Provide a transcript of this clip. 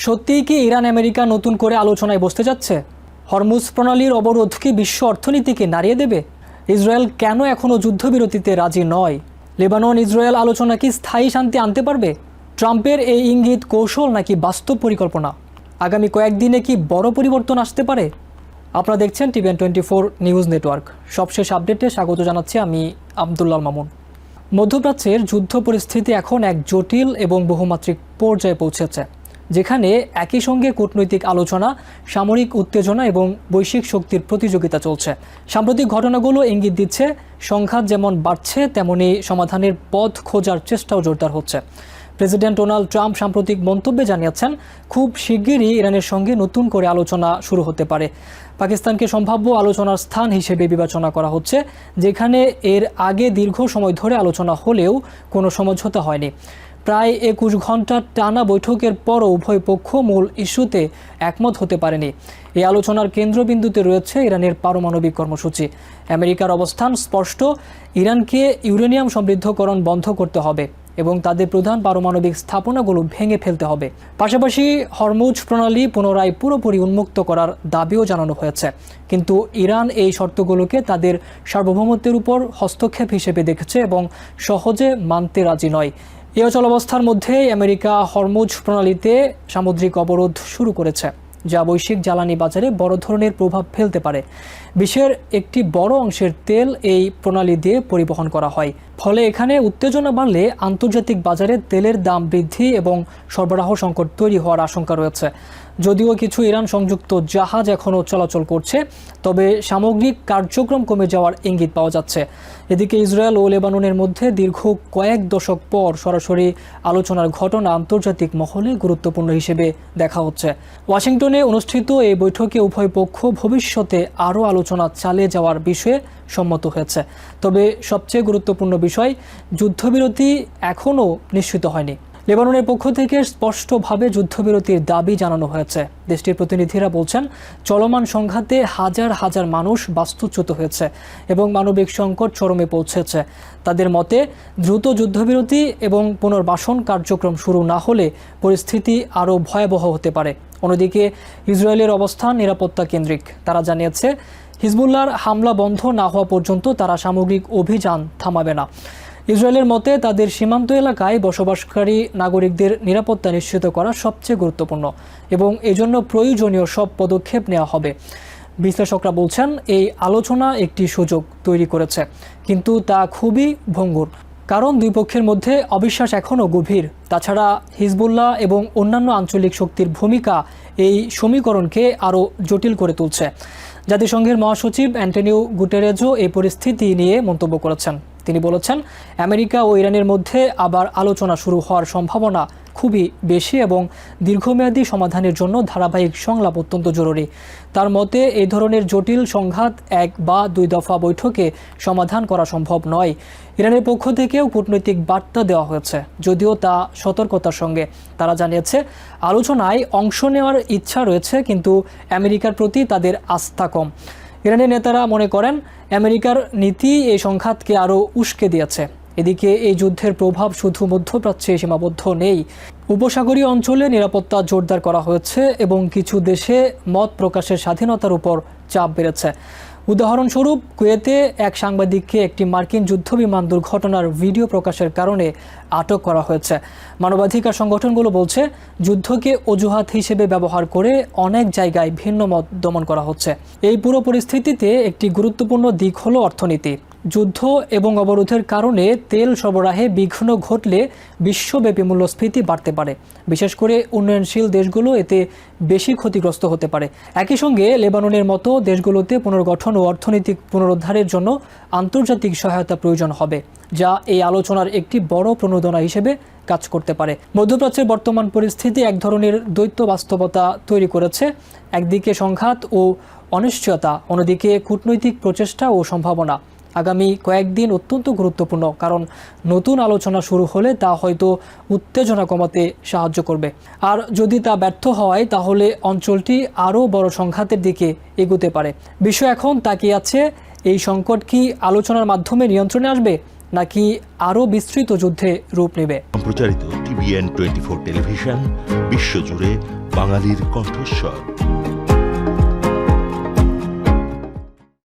সত্যিই কি Iran America নতুন করে আলোচনায় বসতে যাচ্ছে? হরমুজ প্রণালীর অবরোধ কি বিশ্ব অর্থনীতিকে নাড়িয়ে দেবে? ইসরায়েল কেন এখনও যুদ্ধবিরতিতে রাজি নয়? লেবানন ইসরায়েল আলোচনা কি স্থায়ী শান্তি আনতে পারবে? ট্রাম্পের এই ইঙ্গিত কৌশল নাকি বাস্তব পরিকল্পনা? আগামী কয়েকদিনে কি বড় পরিবর্তন আসতে পারে? আপনারা দেখছেন TVN24 নিউজ নেটওয়ার্ক। সবশেষ আপডেটে স্বাগত জানাচ্ছি আমি আব্দুল্লাহ মামুন। মধ্যপ্রাচ্যের যুদ্ধ পরিস্থিতি এখন এক জটিল এবং বহুমাত্রিক পর্যায়ে পৌঁছেছে, যেখানে একই সঙ্গে কূটনৈতিক আলোচনা, সামরিক উত্তেজনা এবং বৈশ্বিক শক্তির প্রতিযোগিতা চলছে। সাম্প্রতিক ঘটনাগুলো ইঙ্গিত দিচ্ছে সংঘাত যেমন বাড়ছে, তেমনি সমাধানের পথ খোঁজার চেষ্টাও জোরদার হচ্ছে। প্রেসিডেন্ট ডোনাল্ড ট্রাম্প সাম্প্রতিক মন্তব্যে জানিয়েছেন, খুব শিগগিরই ইরানের সঙ্গে নতুন করে আলোচনা শুরু হতে পারে। পাকিস্তানকে সম্ভাব্য আলোচনার স্থান হিসেবে বিবেচনা করা হচ্ছে, যেখানে এর আগে দীর্ঘ সময় ধরে আলোচনা হলেও কোনো সমঝোতা হয়নি। প্রায় 21 ঘন্টার টানা বৈঠকের পরও উভয় পক্ষ মূল ইস্যুতে একমত হতে পারেনি। এই আলোচনার কেন্দ্রবিন্দুতে রয়েছে ইরানের পারমাণবিক কর্মসূচি। আমেরিকার অবস্থান স্পষ্ট, ইরানকে ইউরেনিয়াম সমৃদ্ধকরণ বন্ধ করতে হবে এবং তাদের প্রধান পারমাণবিক স্থাপনাগুলো ভেঙে ফেলতে হবে। পাশাপাশি হরমুজ প্রণালী পুনরায় পুরোপুরি উন্মুক্ত করার দাবিও জানানো হয়েছে। কিন্তু ইরান এই শর্তগুলোকে তাদের সার্বভৌমত্বের উপর হস্তক্ষেপ হিসেবে দেখছে এবং সহজে মানতে রাজি নয়। এই অচলাবস্থার মধ্যেই আমেরিকা হরমুজ প্রণালীতে সামুদ্রিক অবরোধ শুরু করেছে, যা বৈশ্বিক জ্বালানি বাজারে বড় ধরনের প্রভাব ফেলতে পারে। বিশ্বের একটি বড় অংশের তেল এই প্রণালী দিয়ে পরিবহন করা হয়। ফলে এখানে উত্তেজনা বাড়লে আন্তর্জাতিক বাজারে তেলের দাম বৃদ্ধি এবং সরবরাহ সংকট তৈরি হওয়ার আশঙ্কা রয়েছে। যদিও কিছু ইরান সংযুক্ত জাহাজ এখনও চলাচল করছে, তবে সামগ্রিক কার্যক্রম কমে যাওয়ার ইঙ্গিত পাওয়া যাচ্ছে। এদিকে ইসরায়েল ও লেবাননের মধ্যে দীর্ঘ কয়েক দশক পর সরাসরি আলোচনার ঘটনা আন্তর্জাতিক মহলে গুরুত্বপূর্ণ হিসেবে দেখা হচ্ছে। ওয়াশিংটনে অনুষ্ঠিত এই বৈঠকে উভয় পক্ষ ভবিষ্যতে আরও আলোচনা চালিয়ে যাওয়ার বিষয়ে সম্মত হয়েছে। তবে সবচেয়ে গুরুত্বপূর্ণ বিষয়, যুদ্ধবিরতি এখনও নিশ্চিত হয়নি। লেবাননের পক্ষ থেকে স্পষ্টভাবে যুদ্ধবিরতির দাবি জানানো হয়েছে। দেশটির প্রতিনিধিরা বলছেন, চলমান সংঘাতে হাজার হাজার মানুষ বাস্তুচ্যুত হয়েছে এবং মানবিক সংকট চরমে পৌঁছেছে। তাদের মতে, দ্রুত যুদ্ধবিরতি এবং পুনর্বাসন কার্যক্রম শুরু না হলে পরিস্থিতি আরও ভয়াবহ হতে পারে। অন্যদিকে ইসরায়েলের অবস্থান নিরাপত্তা কেন্দ্রিক। তারা জানিয়েছে, হিজবুল্লাহর হামলা বন্ধ না হওয়া পর্যন্ত তারা সামগ্রিক অভিযান থামাবে না। ইসরায়েলের মতে, তাদের সীমান্ত এলাকায় বসবাসকারী নাগরিকদের নিরাপত্তা নিশ্চিত করা সবচেয়ে গুরুত্বপূর্ণ এবং এজন্য প্রয়োজনীয় সব পদক্ষেপ নেওয়া হবে। বিশ্লেষকরা বলছেন, এই আলোচনা একটি সুযোগ তৈরি করেছে, কিন্তু তা খুবই ভঙ্গুর, কারণ দুই পক্ষের মধ্যে অবিশ্বাস এখনও গভীর। তাছাড়া হিজবুল্লাহ এবং অন্যান্য আঞ্চলিক শক্তির ভূমিকা এই সমীকরণকে আরও জটিল করে তুলছে। জাতিসংঘের মহাসচিব অ্যান্টনিও গুটেরেজও এই পরিস্থিতি নিয়ে মন্তব্য করেছেন। তিনি বলেছেন, আমেরিকা ও ইরানের মধ্যে আবার আলোচনা শুরু হওয়ার সম্ভাবনা খুবই বেশি এবং দীর্ঘমেয়াদী সমাধানের জন্য ধারাবাহিক সংলাপ অত্যন্ত জরুরি। তার মতে, এই ধরনের জটিল সংঘাত এক বা দুই দফা বৈঠকে সমাধান করা সম্ভব নয়। ইরানের পক্ষ থেকেও কূটনৈতিক বার্তা দেওয়া হয়েছে, যদিও তা সতর্কতার সঙ্গে। তারা জানিয়েছে, আলোচনায় অংশ নেওয়ার ইচ্ছা রয়েছে, কিন্তু আমেরিকার প্রতি তাদের আস্থা কম। ইরানের নেতারা মনে করেন, আমেরিকার নীতি এই সংঘাতকে আরও উস্কে দিয়েছে। এদিকে এই যুদ্ধের প্রভাব শুধু মধ্যপ্রাচ্যে সীমাবদ্ধ নেই। উপসাগরীয় অঞ্চলে নিরাপত্তা জোরদার করা হয়েছে এবং কিছু দেশে মত প্রকাশের স্বাধীনতার উপর চাপ বেড়েছে। উদাহরণস্বরূপ, কুয়েতে এক সাংবাদিককে একটি মার্কিন যুদ্ধবিমান দুর্ঘটনার ভিডিও প্রকাশের কারণে আটক করা হয়েছে। মানবাধিকার সংগঠনগুলো বলছে, যুদ্ধকে অজুহাত হিসেবে ব্যবহার করে অনেক জায়গায় ভিন্ন মত দমন করা হচ্ছে। এই পুরো পরিস্থিতিতে একটি গুরুত্বপূর্ণ দিক হলো অর্থনীতি। যুদ্ধ এবং অবরোধের কারণে তেল সরবরাহে বিঘ্ন ঘটলে বিশ্বব্যাপী মূল্যস্ফীতি বাড়তে পারে। বিশেষ করে উন্নয়নশীল দেশগুলো এতে বেশি ক্ষতিগ্রস্ত হতে পারে। একই সঙ্গে লেবাননের মতো দেশগুলোতে পুনর্গঠন ও অর্থনৈতিক পুনরুদ্ধারের জন্য আন্তর্জাতিক সহায়তা প্রয়োজন হবে, যা এই আলোচনার একটি বড় প্রণোদনা হিসেবে কাজ করতে পারে। মধ্যপ্রাচ্যের বর্তমান পরিস্থিতি এক ধরনের দ্বৈত বাস্তবতা তৈরি করেছে। একদিকে সংঘাত ও অনিশ্চয়তা, অন্যদিকে কূটনৈতিক প্রচেষ্টা ও সম্ভাবনা। আগামী কয়েকদিন অত্যন্ত গুরুত্বপূর্ণ, কারণ নতুন আলোচনা শুরু হলে তা হয়তো উত্তেজনা কমাতে সাহায্য করবে। আর যদি তা ব্যর্থ হয়, তাহলে অঞ্চলটি আরও বড় সংঘাতের দিকে এগোতে পারে। বিশ্ব এখন তাকিয়ে আছে, এই সংকট কি আলোচনার মাধ্যমে নিয়ন্ত্রণে আসবে, নাকি আরও বিস্তৃত যুদ্ধে রূপ নেবে? সম্প্রচারিত TVN 24 টেলিভিশন, বিশ্বজুড়ে বাঙালির কণ্ঠস্বর।